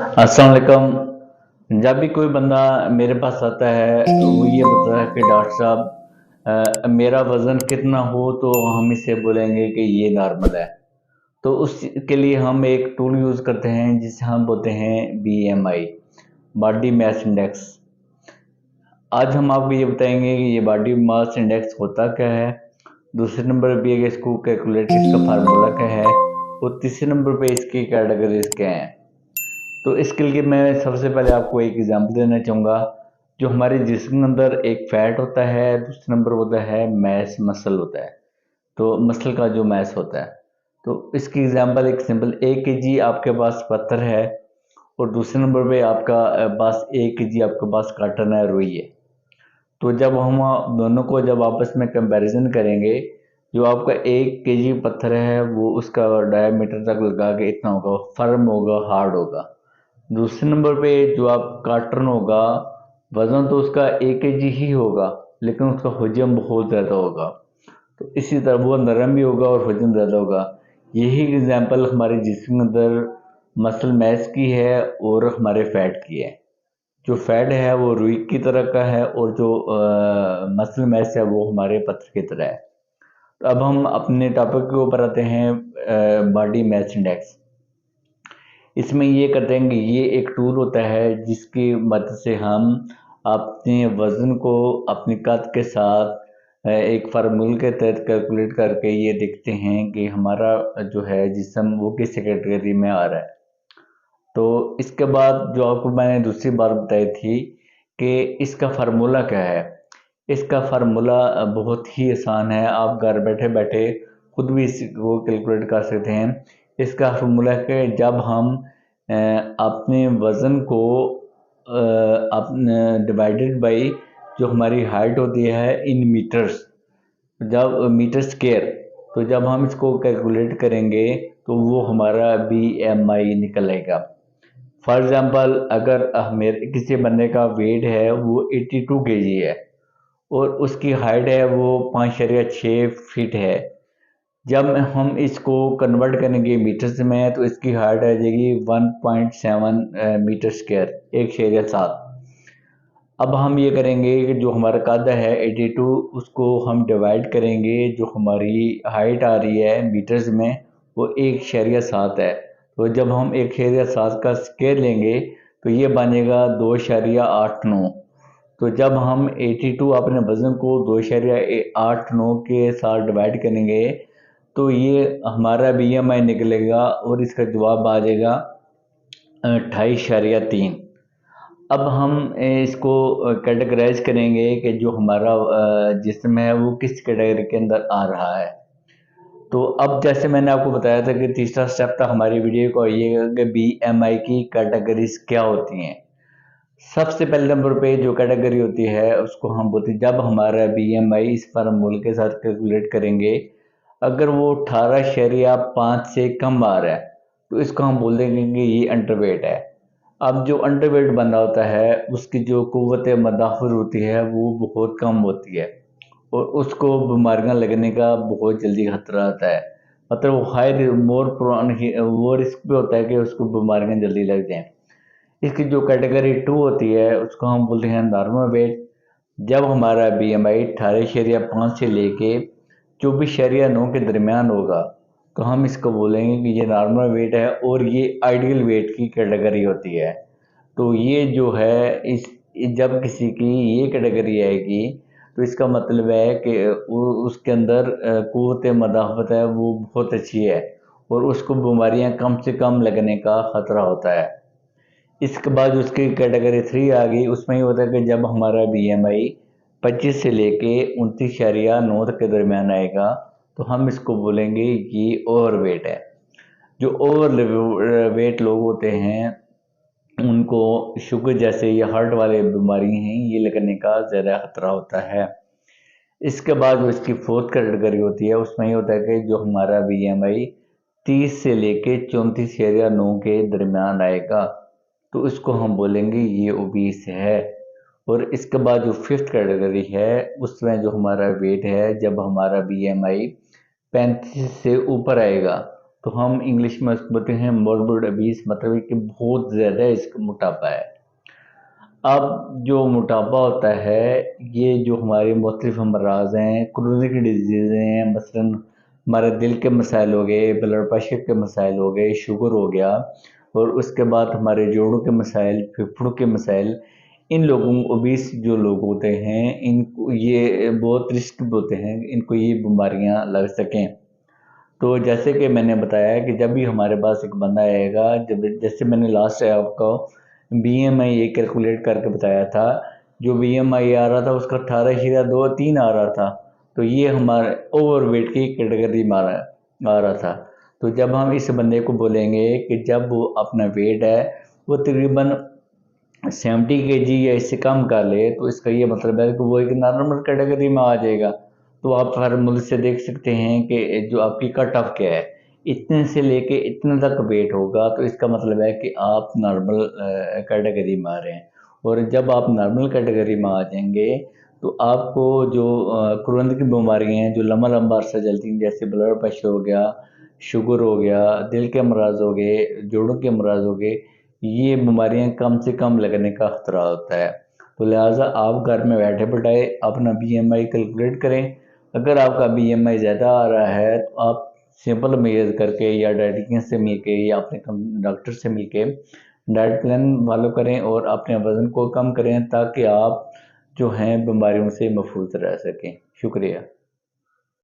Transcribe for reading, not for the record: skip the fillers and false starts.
अस्सलाम वालेकुम। जब भी कोई बंदा मेरे पास आता है वो ये बताता है कि डॉक्टर साहब मेरा वज़न कितना हो तो हम इसे बोलेंगे कि ये नॉर्मल है। तो उसके लिए हम एक टूल यूज़ करते हैं जिसे हम बोलते हैं बीएमआई, बॉडी मास इंडेक्स। आज हम आपको ये बताएंगे कि ये बॉडी मास इंडेक्स होता क्या है, दूसरे नंबर पे ये इसको कैलकुलेट इसका फार्मूला क्या है और तीसरे नंबर पे इसकी कैटेगरीज क्या हैं। तो इसके लिए मैं सबसे पहले आपको एक एग्जांपल देना चाहूँगा। जो हमारे जिस्म के अंदर एक फैट होता है, दूसरा नंबर होता है मैस, मसल होता है। तो मसल का जो मैस होता है, तो इसकी एग्जांपल एक सिंपल 1 केजी आपके पास पत्थर है और दूसरे नंबर पे आपका पास 1 केजी आपके पास काटन है, रुई है। तो जब हम दोनों को जब आपस में कंपैरिजन करेंगे, जो आपका 1 केजी पत्थर है वो उसका डायमीटर तक लगा के इतना होगा, फर्म होगा, हार्ड होगा। दूसरे नंबर पे जो आप कार्टन होगा, वजन तो उसका 1 केजी ही होगा लेकिन उसका वजन बहुत ज़्यादा होगा। तो इसी तरह वो नरम भी होगा और वजन ज़्यादा होगा। यही एग्जांपल हमारे जिस्म के अंदर मसल मैस की है और हमारे फैट की है। जो फैट है वो रुई की तरह का है और जो मसल मैस है वो हमारे पत्थर की तरह है। तो अब हम अपने टॉपिक के ऊपर आते हैं, बॉडी मैस इंडेक्स। इसमें ये करते हैं कि ये एक टूल होता है जिसकी मदद से हम अपने वज़न को अपनी कद के साथ एक फार्मूले के तहत कैलकुलेट करके ये देखते हैं कि हमारा जो है जिस्म वो किस कैटेगरी में आ रहा है। तो इसके बाद जो आपको मैंने दूसरी बात बताई थी कि इसका फार्मूला क्या है। इसका फार्मूला बहुत ही आसान है, आप घर बैठे बैठे खुद भी इसको कैलकुलेट कर सकते हैं। इसका फार्मूला है कि जब हम अपने वज़न को अपने डिवाइडेड बाई जो हमारी हाइट होती है इन मीटर्स, जब मीटर स्क्वायर, तो जब हम इसको कैलकुलेट करेंगे तो वो हमारा बीएमआई निकलेगा। फॉर एग्जांपल अगर मेरे किसी बंदे का वेट है वो 82 केजी है और उसकी हाइट है वो 5.6 फीट है। जब हम इसको कन्वर्ट करेंगे मीटर्स में तो इसकी हाइट आ जाएगी 1.7 मीटर स्क्वायर, 1.7। अब हम ये करेंगे कि जो हमारा कद है 82, उसको हम डिवाइड करेंगे जो हमारी हाइट आ रही है मीटर्स में वो 1.7 है। तो जब हम 1.7 का स्केयर लेंगे तो ये बनेगा 2.89। तो जब हम 82 अपने वज़न को 2.89 के साथ डिवाइड करेंगे तो ये हमारा बीएमआई निकलेगा और इसका जवाब आ जाएगा 28.3। अब हम इसको कैटेगराइज करेंगे कि जो हमारा जिस्म है वो किस कैटेगरी के अंदर आ रहा है। तो अब जैसे मैंने आपको बताया था कि तीसरा स्टेप था हमारी वीडियो को ये कि बीएमआई की कैटेगरीज क्या होती हैं। सबसे पहले नंबर पे जो कैटेगरी होती है उसको हम बोलते हैं, जब हमारा बीएमआई इस फार्मूले के साथ कैलकुलेट करेंगे अगर वो 18.5 से कम आ रहा है तो इसको हम बोल देंगे कि ये अंडरवेट है। अब जो अंडरवेट बंदा होता है उसकी जो कुव्वत मदाफ़र होती है वो बहुत कम होती है और उसको बीमारियां लगने का बहुत जल्दी खतरा आता है। मतलब वो हाई मोर प्रोन वो रिस्क पे होता है कि उसको बीमारियां जल्दी लग जाएं। इसकी जो कैटेगरी 2 होती है उसको हम बोलते हैं नॉर्मल वेट। जब हमारा बीएमआई 18.5 से लेके 24.9 के दरमियान होगा तो हम इसको बोलेंगे कि ये नॉर्मल वेट है और ये आइडियल वेट की कैटेगरी होती है। तो ये जो है इस जब किसी की ये कैटेगरी आएगी तो इसका मतलब है कि उसके अंदर क़ुव्वत मदाफ़त है वो बहुत अच्छी है और उसको बीमारियां कम से कम लगने का ख़तरा होता है। इसके बाद उसकी कैटेगरी 3 आ गई, उसमें ये होता है कि जब हमारा बीएमआई 25 से लेके 29.9 तक के दरमियान आएगा तो हम इसको बोलेंगे ये ओवर वेट है। जो ओवर वेट लोग होते हैं उनको शुगर जैसे या हार्ट वाले बीमारी हैं ये लगने का ज़्यादा खतरा होता है। इसके बाद जो इसकी फोर्थ कैटेगरी होती है उसमें ये होता है कि जो हमारा बीएमआई 30 से लेके 34.9 के दरमियान आएगा तो इसको हम बोलेंगे ये ओबीस है। और इसके बाद जो फिफ्थ कैटेगरी है उसमें जो हमारा वेट है जब हमारा बीएमआई 35 से ऊपर आएगा तो हम इंग्लिश में उसको बोलते हैं मॉर्बिड ओबीस, मतलब है कि बहुत ज़्यादा इसका मोटापा है। अब जो मोटापा होता है, ये जो हमारे मुख्तलिफ अमराज हैं, क्रोनिक डिजीज़ें हैं, मसलन हमारे दिल के मसाइल हो गए, ब्लड प्रेशर के मसाइल हो गए, शुगर हो गया, और उसके बाद हमारे जोड़ों के मसाइल, फेफड़ों के मसाइल, इन लोगों ओबीस जो लोग होते हैं, इनको ये बहुत रिस्क होते हैं, इनको ये बीमारियां लग सकें। तो जैसे कि मैंने बताया कि जब भी हमारे पास एक बंदा आएगा, जब जैसे मैंने लास्ट आपको बीएमआई ये कैलकुलेट करके बताया था, जो बीएमआई आ रहा था उसका 18.23 आ रहा था, तो ये हमारे ओवरवेट की कैटेगरी में आ रहा था। तो जब हम इस बंदे को बोलेंगे कि जब वो अपना वेट है वो तकरीबन 70 kg या इससे कम कर ले, तो इसका ये मतलब है कि वो एक नॉर्मल कैटेगरी में आ जाएगा। तो आप हर मुल्क से देख सकते हैं कि जो आपकी कट ऑफ क्या है, इतने से लेके इतने तक वेट होगा, तो इसका मतलब है कि आप नॉर्मल कैटेगरी में आ रहे हैं। और जब आप नॉर्मल कैटेगरी में आ जाएंगे, तो आपको जो क्रोनिक की बीमारियाँ हैं जो लंबा लंबा अरसा चलती हैं, जैसे ब्लड प्रेशर हो गया, शुगर हो गया, दिल के अमराज हो गए, जोड़ों के अमराज हो गए, ये बीमारियां कम से कम लगने का खतरा होता है। तो लिहाजा आप घर में बैठे बैठाए अपना बीएमआई कैलकुलेट करें। अगर आपका बीएमआई ज़्यादा आ रहा है, तो आप सिंपल मेजर करके या डाइटिशियन से मिल के या अपने डॉक्टर से मिल के डाइट प्लान फॉलो करें और अपने वज़न को कम करें, ताकि आप जो हैं बीमारियों से महफूज रह सकें। शुक्रिया।